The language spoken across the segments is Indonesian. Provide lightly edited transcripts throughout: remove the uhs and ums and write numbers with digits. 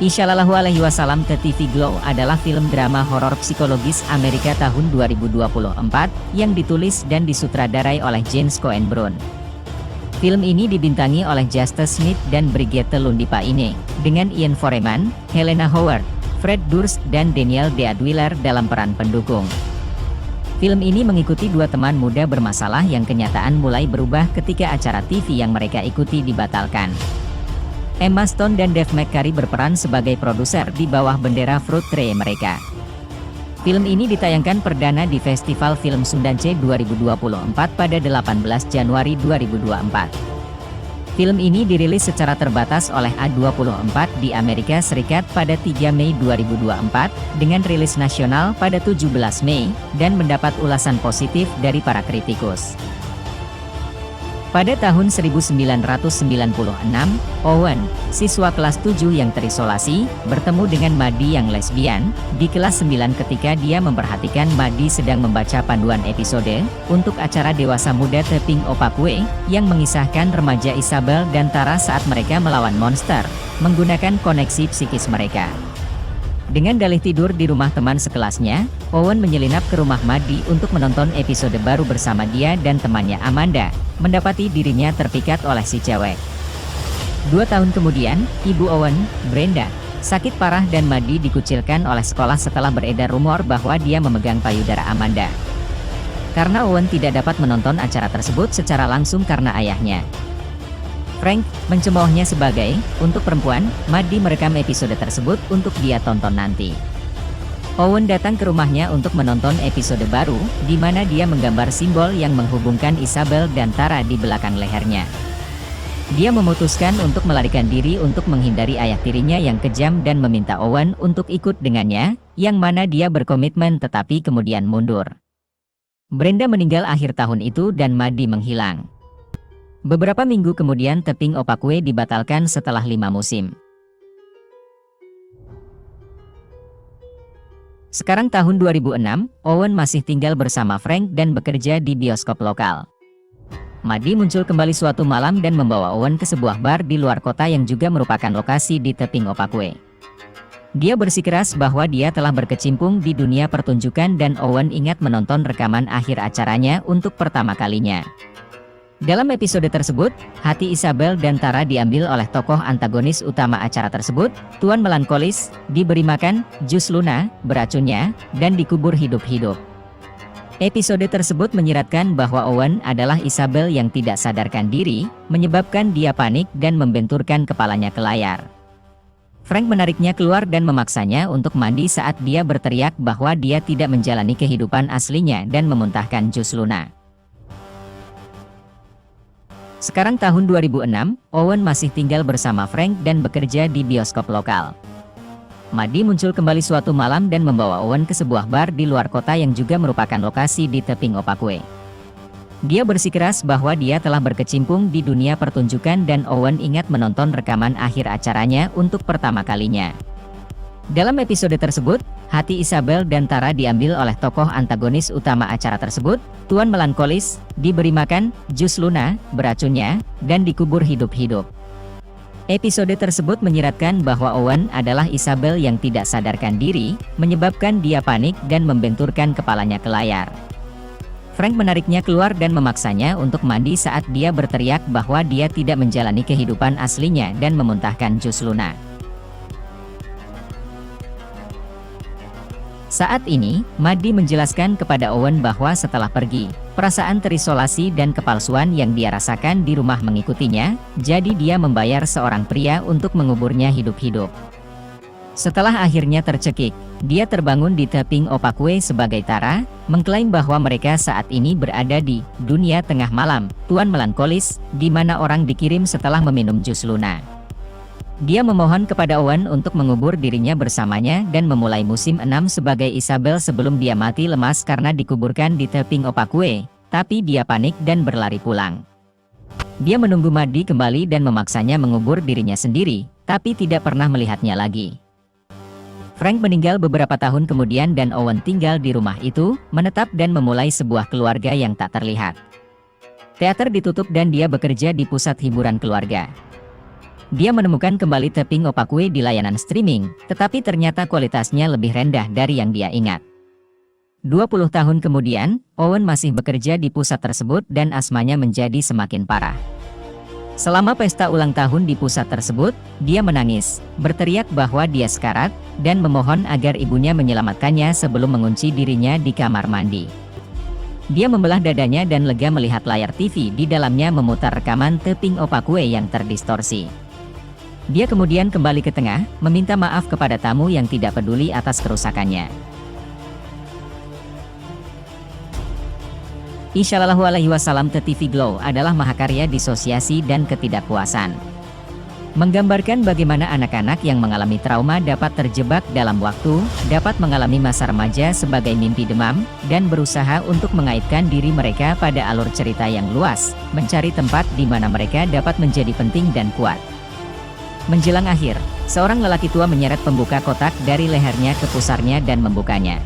Insyaallahu alaihi wasallam ke TV Glow adalah film drama horor psikologis Amerika tahun 2024 yang ditulis dan disutradarai oleh James Cohen Brown. Film ini dibintangi oleh Justice Smith dan Brigitte Lundy-Paine, dengan Ian Foreman, Helena Howard, Fred Durst dan Daniel Deadwyler dalam peran pendukung. Film ini mengikuti dua teman muda bermasalah yang kenyataan mulai berubah ketika acara TV yang mereka ikuti dibatalkan. Emma Stone dan Dave McCary berperan sebagai produser di bawah bendera Fruit Tree mereka. Film ini ditayangkan perdana di Festival Film Sundance 2024 pada 18 Januari 2024. Film ini dirilis secara terbatas oleh A24 di Amerika Serikat pada 3 Mei 2024, dengan rilis nasional pada 17 Mei, dan mendapat ulasan positif dari para kritikus. Pada tahun 1996, Owen, siswa kelas 7 yang terisolasi, bertemu dengan Maddie yang lesbian, di kelas 9 ketika dia memperhatikan Maddie sedang membaca panduan episode, untuk acara dewasa muda Tapping Opakwe, yang mengisahkan remaja Isabel dan Tara saat mereka melawan monster, menggunakan koneksi psikis mereka. Dengan dalih tidur di rumah teman sekelasnya, Owen menyelinap ke rumah Maddie untuk menonton episode baru bersama dia dan temannya Amanda, mendapati dirinya terpikat oleh si cewek. 2 tahun kemudian, ibu Owen, Brenda, sakit parah dan Maddie dikucilkan oleh sekolah setelah beredar rumor bahwa dia memegang payudara Amanda. Karena Owen tidak dapat menonton acara tersebut secara langsung karena ayahnya, Frank, mencemoohnya sebagai, untuk perempuan, Maddie merekam episode tersebut untuk dia tonton nanti. Owen datang ke rumahnya untuk menonton episode baru, di mana dia menggambar simbol yang menghubungkan Isabel dan Tara di belakang lehernya. Dia memutuskan untuk melarikan diri untuk menghindari ayah tirinya yang kejam dan meminta Owen untuk ikut dengannya, yang mana dia berkomitmen tetapi kemudian mundur. Brenda meninggal akhir tahun itu dan Maddie menghilang. Beberapa minggu kemudian Tapping Opakwe dibatalkan setelah 5 musim. Sekarang tahun 2006, Owen masih tinggal bersama Frank dan bekerja di bioskop lokal. Maddie muncul kembali suatu malam dan membawa Owen ke sebuah bar di luar kota yang juga merupakan lokasi di Tapping Opakwe. Dia bersikeras bahwa dia telah berkecimpung di dunia pertunjukan dan Owen ingat menonton rekaman akhir acaranya untuk pertama kalinya. Dalam episode tersebut, hati Isabel dan Tara diambil oleh tokoh antagonis utama acara tersebut, Tuan Melankolis, diberi makan jus Luna, beracunnya, dan dikubur hidup-hidup. Episode tersebut menyiratkan bahwa Owen adalah Isabel yang tidak sadarkan diri, menyebabkan dia panik dan membenturkan kepalanya ke layar. Frank menariknya keluar dan memaksanya untuk mandi saat dia berteriak bahwa dia tidak menjalani kehidupan aslinya dan memuntahkan jus Luna. Sekarang tahun 2006, Owen masih tinggal bersama Frank dan bekerja di bioskop lokal. Maddie muncul kembali suatu malam dan membawa Owen ke sebuah bar di luar kota yang juga merupakan lokasi di Tapping Opakwe. Dia bersikeras bahwa dia telah berkecimpung di dunia pertunjukan dan Owen ingat menonton rekaman akhir acaranya untuk pertama kalinya. Dalam episode tersebut, hati Isabel dan Tara diambil oleh tokoh antagonis utama acara tersebut, Tuan Melankolis, diberi makan jus Luna, beracunnya, dan dikubur hidup-hidup. Episode tersebut menyiratkan bahwa Owen adalah Isabel yang tidak sadarkan diri, menyebabkan dia panik dan membenturkan kepalanya ke layar. Frank menariknya keluar dan memaksanya untuk mandi saat dia berteriak bahwa dia tidak menjalani kehidupan aslinya dan memuntahkan jus Luna. Saat ini, Maddie menjelaskan kepada Owen bahwa setelah pergi, perasaan terisolasi dan kepalsuan yang dia rasakan di rumah mengikutinya, jadi dia membayar seorang pria untuk menguburnya hidup-hidup. Setelah akhirnya tercekik, dia terbangun di Tapping Opakwe sebagai Tara, mengklaim bahwa mereka saat ini berada di dunia tengah malam, Tuan Melankolis, di mana orang dikirim setelah meminum jus Luna. Dia memohon kepada Owen untuk mengubur dirinya bersamanya dan memulai musim 6 sebagai Isabel sebelum dia mati lemas karena dikuburkan di Tapping Opakwe, tapi dia panik dan berlari pulang. Dia menunggu Maddie kembali dan memaksanya mengubur dirinya sendiri, tapi tidak pernah melihatnya lagi. Frank meninggal beberapa tahun kemudian dan Owen tinggal di rumah itu, menetap dan memulai sebuah keluarga yang tak terlihat. Teater ditutup dan dia bekerja di pusat hiburan keluarga. Dia menemukan kembali Tapping Opakue di layanan streaming, tetapi ternyata kualitasnya lebih rendah dari yang dia ingat. 20 tahun kemudian, Owen masih bekerja di pusat tersebut dan asmanya menjadi semakin parah. Selama pesta ulang tahun di pusat tersebut, dia menangis, berteriak bahwa dia sekarat, dan memohon agar ibunya menyelamatkannya sebelum mengunci dirinya di kamar mandi. Dia membelah dadanya dan lega melihat layar TV di dalamnya memutar rekaman Tapping Opakue yang terdistorsi. Dia kemudian kembali ke tengah, meminta maaf kepada tamu yang tidak peduli atas kerusakannya. Shallallahu Alaihi Wasallam. The TV Glow adalah mahakarya disosiasi dan ketidakpuasan. Menggambarkan bagaimana anak-anak yang mengalami trauma dapat terjebak dalam waktu, dapat mengalami masa remaja sebagai mimpi demam, dan berusaha untuk mengaitkan diri mereka pada alur cerita yang luas, mencari tempat di mana mereka dapat menjadi penting dan kuat. Menjelang akhir, seorang lelaki tua menyeret pembuka kotak dari lehernya ke pusarnya dan membukanya.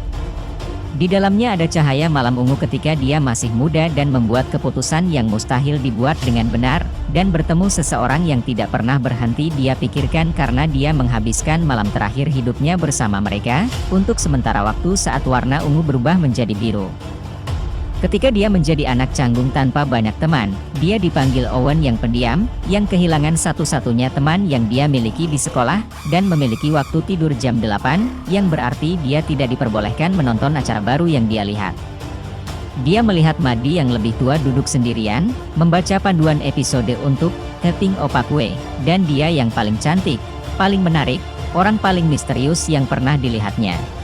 Di dalamnya ada cahaya malam ungu ketika dia masih muda dan membuat keputusan yang mustahil dibuat dengan benar, dan bertemu seseorang yang tidak pernah berhenti dia pikirkan karena dia menghabiskan malam terakhir hidupnya bersama mereka, untuk sementara waktu saat warna ungu berubah menjadi biru. Ketika dia menjadi anak canggung tanpa banyak teman, dia dipanggil Owen yang pendiam, yang kehilangan satu-satunya teman yang dia miliki di sekolah, dan memiliki waktu tidur jam 8, yang berarti dia tidak diperbolehkan menonton acara baru yang dia lihat. Dia melihat Maddie yang lebih tua duduk sendirian, membaca panduan episode untuk Tapping Opakue, dan dia yang paling cantik, paling menarik, orang paling misterius yang pernah dilihatnya.